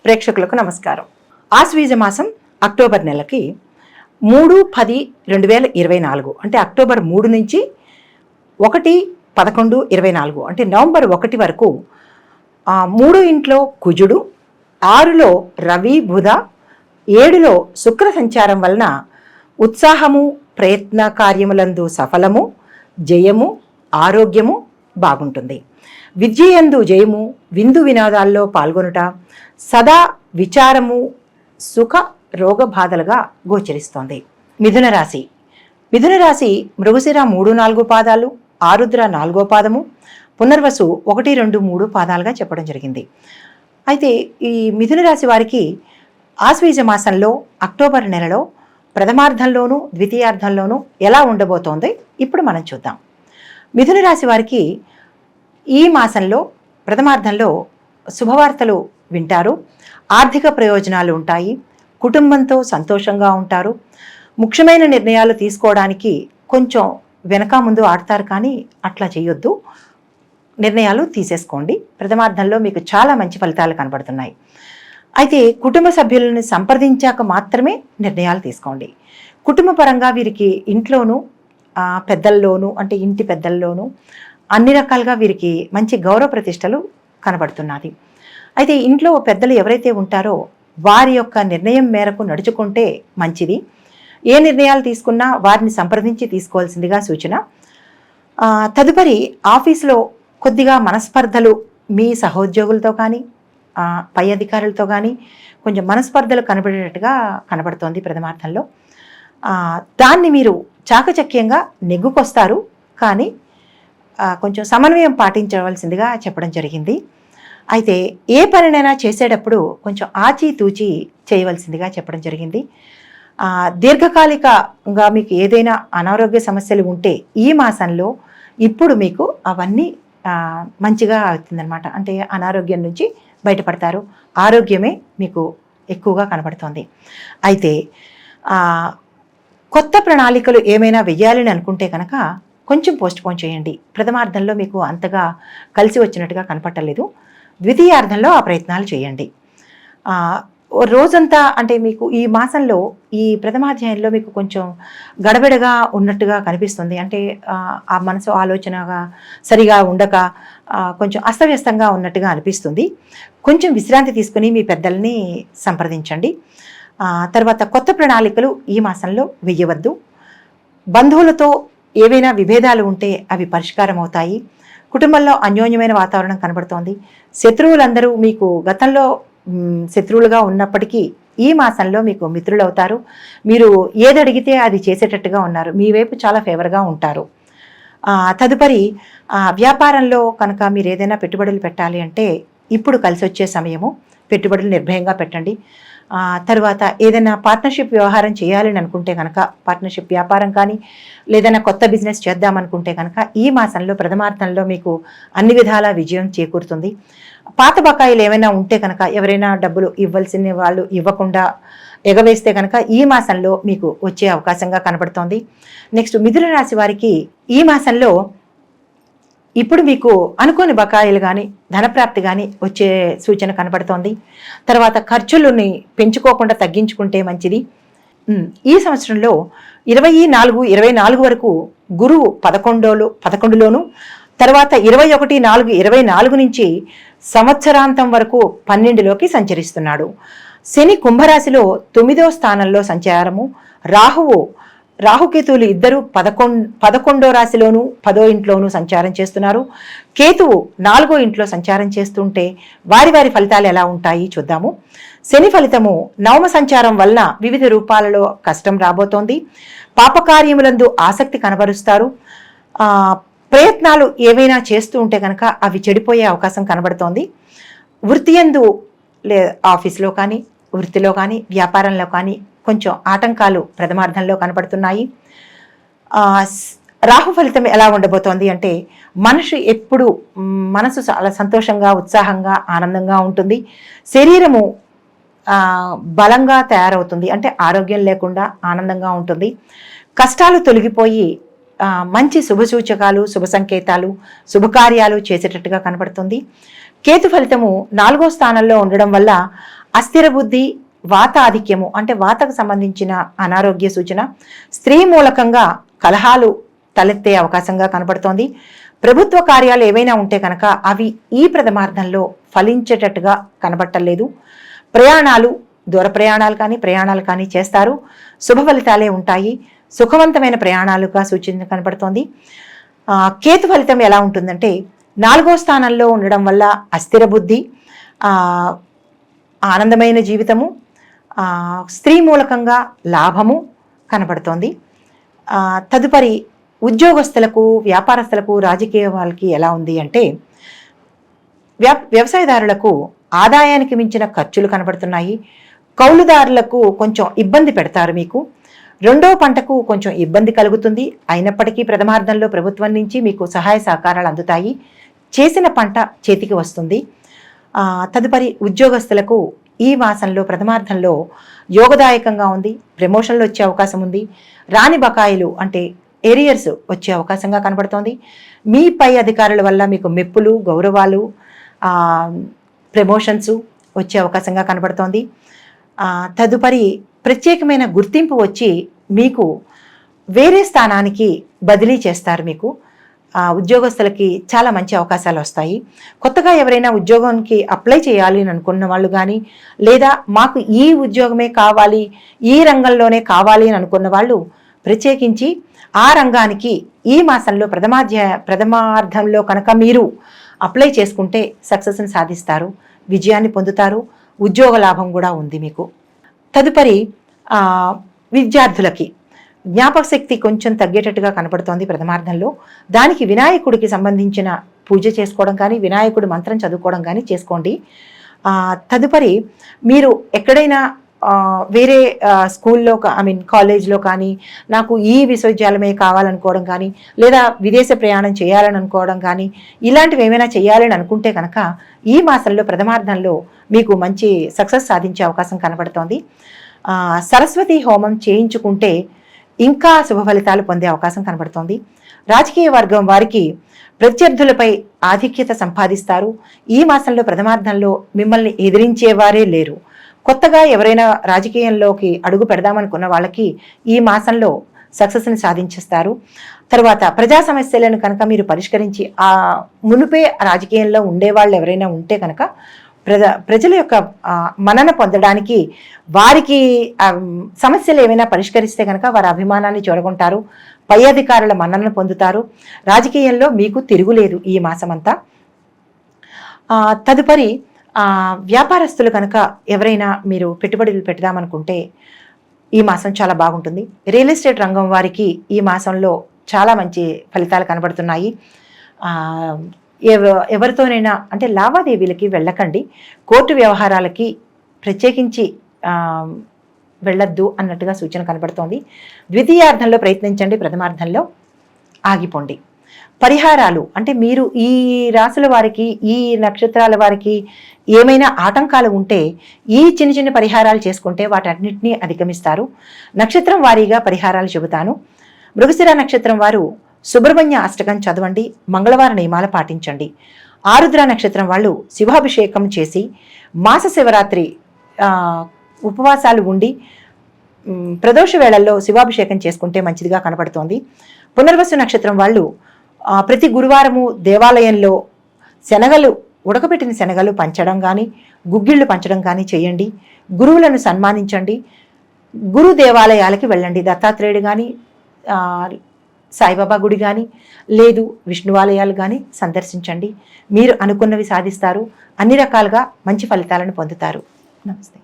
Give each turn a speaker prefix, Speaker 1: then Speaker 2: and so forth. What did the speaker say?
Speaker 1: ప్రేక్షకులకు నమస్కారం. ఆశ్వీజ మాసం అక్టోబర్ నెలకి 3-10-2024 అంటే అక్టోబర్ 3 నుంచి 1-11-24 అంటే నవంబర్ 1 వరకు 3 ఇంట్లో కుజుడు, 6లో రవి బుధ, 7లో శుక్ర సంచారం వలన ఉత్సాహము, ప్రయత్న కార్యములందు సఫలము, జయము, ఆరోగ్యము బాగుంటుంది. విద్యయందు జయము, విందు వినోదాల్లో పాల్గొనుట, సదా విచారము, సుఖ రోగ బాధలుగా గోచరిస్తోంది. మిథున రాశి. మిథున రాశి మృగశిర 3-4 పాదాలు, ఆరుద్ర 4వ పాదము, పునర్వసు 1-2-3 పాదాలుగా చెప్పడం జరిగింది. అయితే ఈ మిథున రాశి వారికి ఆశ్వీజ మాసంలో అక్టోబర్ నెలలో ప్రథమార్థంలోనూ ద్వితీయార్థంలోనూ ఎలా ఉండబోతోంది ఇప్పుడు మనం చూద్దాం. మిథున రాశి వారికి ఈ మాసంలో ప్రథమార్థంలో శుభవార్తలు వింటారు, ఆర్థిక ప్రయోజనాలు ఉంటాయి, కుటుంబంతో సంతోషంగా ఉంటారు. ముఖ్యమైన నిర్ణయాలు తీసుకోవడానికి కొంచెం వెనక ముందు ఆడతారు, కానీ అట్లా చేయొద్దు, నిర్ణయాలు తీసేసుకోండి. ప్రథమార్థంలో మీకు చాలా మంచి ఫలితాలు కనబడుతున్నాయి. అయితే కుటుంబ సభ్యులను సంప్రదించాక మాత్రమే నిర్ణయాలు తీసుకోండి. కుటుంబ పరంగా వీరికి ఇంట్లోనూ పెద్దల్లోనూ అంటే ఇంటి పెద్దల్లోనూ అన్ని రకాలుగా వీరికి మంచి గౌరవ ప్రతిష్టలు కనబడుతున్నది. అయితే ఇంట్లో పెద్దలు ఎవరైతే ఉంటారో వారి యొక్క నిర్ణయం మేరకు నడుచుకుంటే మంచిది. ఏ నిర్ణయాలు తీసుకున్నా వారిని సంప్రదించి తీసుకోవాల్సిందిగా సూచన. తదుపరి ఆఫీసులో కొద్దిగా మనస్పర్ధలు మీ సహోద్యోగులతో కానీ పై అధికారులతో కానీ కొంచెం మనస్పర్ధలు కనబడేటట్టుగా కనబడుతోంది ప్రథమార్థంలో. దాన్ని మీరు చాకచక్యంగా నెగ్గుకొస్తారు, కానీ కొంచెం సమన్వయం పాటించవలసిందిగా చెప్పడం జరిగింది. అయితే ఏ పనినైనా చేసేటప్పుడు కొంచెం ఆచితూచి చేయవలసిందిగా చెప్పడం జరిగింది. దీర్ఘకాలికంగా మీకు ఏదైనా అనారోగ్య సమస్యలు ఉంటే ఈ మాసంలో ఇప్పుడు మీకు అవన్నీ మంచిగా అవుతుందన్నమాట. అంటే అనారోగ్యం నుంచి బయటపడతారు, ఆరోగ్యమే మీకు ఎక్కువగా కనబడుతోంది. అయితే కొత్త ప్రణాళికలు ఏమైనా వెయ్యాలని అనుకుంటే కనుక కొంచెం పోస్ట్పోన్ చేయండి. ప్రథమార్థంలో మీకు అంతగా కలిసి వచ్చినట్టుగా కనపట్టలేదు. ద్వితీయార్థంలో ఆ ప్రయత్నాలు చేయండి. రోజంతా అంటే మీకు ఈ మాసంలో ఈ ప్రథమాధ్యాయంలో మీకు కొంచెం గడబిడగా ఉన్నట్టుగా కనిపిస్తుంది. అంటే ఆ మనసు ఆలోచనగా సరిగా ఉండక కొంచెం అస్తవ్యస్తంగా ఉన్నట్టుగా అనిపిస్తుంది. కొంచెం విశ్రాంతి తీసుకుని మీ పెద్దల్ని సంప్రదించండి. తర్వాత కొత్త ప్రణాళికలు ఈ మాసంలో వెయ్యవద్దు. బంధువులతో ఏవైనా విభేదాలు ఉంటే అవి పరిష్కారం అవుతాయి. కుటుంబంలో అన్యోన్యమైన వాతావరణం కనబడుతోంది. శత్రువులందరూ మీకు గతంలో శత్రువులుగా ఉన్నప్పటికీ ఈ మాసంలో మీకు మిత్రులు అవుతారు. మీరు ఏది అడిగితే అది చేసేటట్టుగా ఉన్నారు, మీ వైపు చాలా ఫేవర్గా ఉంటారు. తదుపరి వ్యాపారంలో కనుక మీరు ఏదైనా పెట్టుబడులు పెట్టాలి అంటే ఇప్పుడు కలిసి వచ్చే సమయము. పెట్టుబడులు నిర్భయంగా పెట్టండి. తర్వాత ఏదైనా పార్ట్నర్షిప్ వ్యవహారం చేయాలని అనుకుంటే కనుక పార్ట్నర్షిప్ వ్యాపారం కానీ లేదైనా కొత్త బిజినెస్ చేద్దామనుకుంటే కనుక ఈ మాసంలో ప్రథమార్థంలో మీకు అన్ని విధాల విజయం చేకూరుతుంది. పాత బకాయిలు ఏమైనా ఉంటే కనుక ఎవరైనా డబ్బులు ఇవ్వాల్సిన వాళ్ళు ఇవ్వకుండా ఎగవేస్తే కనుక ఈ మాసంలో మీకు వచ్చే అవకాశంగా కనబడుతోంది. నెక్స్ట్ మిథున రాశి వారికి ఈ మాసంలో ఇప్పుడు మీకు అనుకోని బకాయిలు కానీ ధనప్రాప్తి కానీ వచ్చే సూచన కనబడుతోంది. తర్వాత ఖర్చులని పెంచుకోకుండా తగ్గించుకుంటే మంచిది. ఈ సంవత్సరంలో 24-24 వరకు గురువు 11లోను, తర్వాత 21-4-24 నుంచి సంవత్సరాంతం వరకు 12లోకి సంచరిస్తున్నాడు. శని కుంభరాశిలో 9వ స్థానంలో సంచారము. రాహుకేతువులు ఇద్దరు 11వ రాశిలోను 10వ ఇంట్లోనూ సంచారం చేస్తున్నారు. కేతువు 4వ ఇంట్లో సంచారం చేస్తుంటే వారి ఫలితాలు ఎలా ఉంటాయి చూద్దాము. శని ఫలితము నవమ సంచారం వలన వివిధ రూపాలలో కష్టం రాబోతోంది. పాపకార్యములందు ఆసక్తి కనబరుస్తారు. ప్రయత్నాలు ఏవైనా చేస్తూ ఉంటే కనుక అవి చెడిపోయే అవకాశం కనబడుతోంది. వృత్తియందు ఆఫీస్లో కానీ వృత్తిలో కానీ వ్యాపారంలో కానీ కొంచెం ఆటంకాలు ప్రథమార్థంలో కనపడుతున్నాయి. రాహు ఫలితం ఎలా ఉండబోతోంది అంటే మనసు చాలా సంతోషంగా, ఉత్సాహంగా, ఆనందంగా ఉంటుంది. శరీరము బలంగా తయారవుతుంది, అంటే ఆరోగ్యం లేకుండా ఆనందంగా ఉంటుంది. కష్టాలు తొలగిపోయి మంచి శుభసూచకాలు, శుభ సంకేతాలు, శుభకార్యాలు చేసేటట్టుగా కనపడుతుంది. కేతు ఫలితము 4వ స్థానంలో ఉండడం వల్ల అస్థిర బుద్ధి, వాత ఆధిక్యము అంటే వాతకు సంబంధించిన అనారోగ్య సూచన, స్త్రీ మూలకంగా కలహాలు తలెత్తే అవకాశంగా కనబడుతోంది. ప్రభుత్వ కార్యాలు ఏవైనా ఉంటే కనుక అవి ఈ ప్రథమార్థంలో ఫలించేటట్టుగా కనబట్టలేదు. ప్రయాణాలు, దూర ప్రయాణాలు కానీ చేస్తారు. శుభ ఫలితాలే ఉంటాయి. సుఖవంతమైన ప్రయాణాలుగా సూచన కనబడుతోంది. కేతు ఫలితం ఎలా ఉంటుందంటే 4వ స్థానంలో ఉండడం వల్ల అస్థిర బుద్ధి, ఆనందమైన జీవితము, స్త్రీ మూలకంగా లాభము కనబడుతోంది. తదుపరి ఉద్యోగస్తులకు, వ్యాపారస్తులకు, రాజకీయ వాళ్ళకి ఎలా ఉంది అంటే వ్యవసాయదారులకు ఆదాయానికి మించిన ఖర్చులు కనబడుతున్నాయి. కౌలుదారులకు కొంచెం ఇబ్బంది పెడతారు. మీకు 2వ పంటకు కొంచెం ఇబ్బంది కలుగుతుంది. అయినప్పటికీ ప్రథమార్థంలో ప్రభుత్వం నుంచి మీకు సహాయ సహకారాలు అందుతాయి. చేసిన పంట చేతికి వస్తుంది. తదుపరి ఉద్యోగస్తులకు ఈ మాసంలో ప్రథమార్థంలో యోగదాయకంగా ఉంది. ప్రమోషన్లు వచ్చే అవకాశం ఉంది. రాని బకాయిలు అంటే ఏరియర్స్ వచ్చే అవకాశంగా కనబడుతోంది. మీ పై అధికారుల వల్ల మీకు మెప్పులు, గౌరవాలు, ప్రమోషన్స్ వచ్చే అవకాశంగా కనబడుతోంది. తదుపరి ప్రత్యేకమైన గుర్తింపు వచ్చి మీకు వేరే స్థానానికి బదిలీ చేస్తారు. మీకు ఉద్యోగస్తులకి చాలా మంచి అవకాశాలు వస్తాయి. కొత్తగా ఎవరైనా ఉద్యోగానికి అప్లై చేయాలి అని అనుకున్న వాళ్ళు కానీ, లేదా మాకు ఈ ఉద్యోగమే కావాలి, ఈ రంగంలోనే కావాలి అని అనుకున్న వాళ్ళు ప్రత్యేకించి ఆ రంగానికి ఈ మాసంలో ప్రథమార్థంలో కనుక మీరు అప్లై చేసుకుంటే సక్సెస్ని సాధిస్తారు, విజయాన్ని పొందుతారు. ఉద్యోగ లాభం కూడా ఉంది మీకు. తదుపరి విద్యార్థులకి జ్ఞాపక శక్తి కొంచెం తగ్గేటట్టుగా కనపడుతోంది ప్రథమార్థంలో. దానికి వినాయకుడికి సంబంధించిన పూజ చేసుకోవడం కానీ, వినాయకుడి మంత్రం చదువుకోవడం కానీ చేసుకోండి. తదుపరి మీరు ఎక్కడైనా వేరే స్కూల్లో కాలేజ్లో కానీ, నాకు ఈ విశ్వవిద్యాలయమే కావాలనుకోవడం కానీ, లేదా విదేశ ప్రయాణం చేయాలని అనుకోవడం కానీ, ఇలాంటివి ఏమైనా చేయాలని అనుకుంటే కనుక ఈ మాసంలో ప్రథమార్థంలో మీకు మంచి సక్సెస్ సాధించే అవకాశం కనబడుతోంది. సరస్వతి హోమం చేయించుకుంటే ఇంకా శుభ ఫలితాలు పొందే అవకాశం కనబడుతోంది. రాజకీయ వర్గం వారికి ప్రత్యర్థులపై ఆధిక్యత సంపాదిస్తారు. ఈ మాసంలో ప్రథమార్థంలో మిమ్మల్ని ఎదిరించేవారే లేరు. కొత్తగా ఎవరైనా రాజకీయంలోకి అడుగు పెడదామనుకున్న వాళ్ళకి ఈ మాసంలో సక్సెస్ని సాధించేస్తారు. తర్వాత ప్రజా సమస్యలను కనుక మీరు పరిష్కరించి మునుపే రాజకీయంలో ఉండేవాళ్ళు ఎవరైనా ఉంటే కనుక ప్రజల యొక్క మన్నన పొందడానికి వారికి సమస్యలు ఏమైనా పరిష్కరిస్తే కనుక వారి అభిమానాన్ని చూరగొంటారు. పై అధికారుల మన్ననను పొందుతారు. రాజకీయంలో మీకు తిరుగులేదు ఈ మాసమంతా. తదుపరి వ్యాపారస్తులు కనుక ఎవరైనా మీరు పెట్టుబడులు పెడదామనుకుంటే ఈ మాసం చాలా బాగుంటుంది. రియల్ ఎస్టేట్ రంగం వారికి ఈ మాసంలో చాలా మంచి ఫలితాలు కనబడుతున్నాయి. ఎవరితోనైనా అంటే లావాదేవీలకి వెళ్ళకండి. కోర్టు వ్యవహారాలకి ప్రత్యేకించి వెళ్ళొద్దు అన్నట్టుగా సూచన కనబడుతోంది. ద్వితీయార్థంలో ప్రయత్నించండి, ప్రథమార్థంలో ఆగిపోండి. పరిహారాలు అంటే మీరు ఈ రాశుల వారికి, ఈ నక్షత్రాల వారికి ఏమైనా ఆటంకాలు ఉంటే ఈ చిన్న చిన్న పరిహారాలు చేసుకుంటే వాటన్నిటినీ అధిగమిస్తారు. నక్షత్రం వారీగా పరిహారాలు చెబుతాను. మృగశిర నక్షత్రం వారు సుబ్రహ్మణ్య అష్టకం చదవండి, మంగళవార నియమాలు పాటించండి. ఆరుద్ర నక్షత్రం వాళ్ళు శివాభిషేకం చేసి మాస శివరాత్రి ఉపవాసాలు ఉండి ప్రదోష వేళల్లో శివాభిషేకం చేసుకుంటే మంచిదిగా కనపడుతోంది. పునర్వసు నక్షత్రం వాళ్ళు ప్రతి గురువారము దేవాలయంలో ఉడకబెట్టిన శనగలు పంచడం కానీ, గుగ్గిళ్ళు పంచడం కానీ చేయండి. గురువులను సన్మానించండి. గురు దేవాలయాలకి వెళ్ళండి. దత్తాత్రేయుడు కానీ, సాయిబాబా గుడి కానీ, లేదు విష్ణువాలయాలు కానీ సందర్శించండి. మీరు అనుకున్నవి సాధిస్తారు. అన్ని రకాలుగా మంచి ఫలితాలను పొందుతారు. నమస్తే.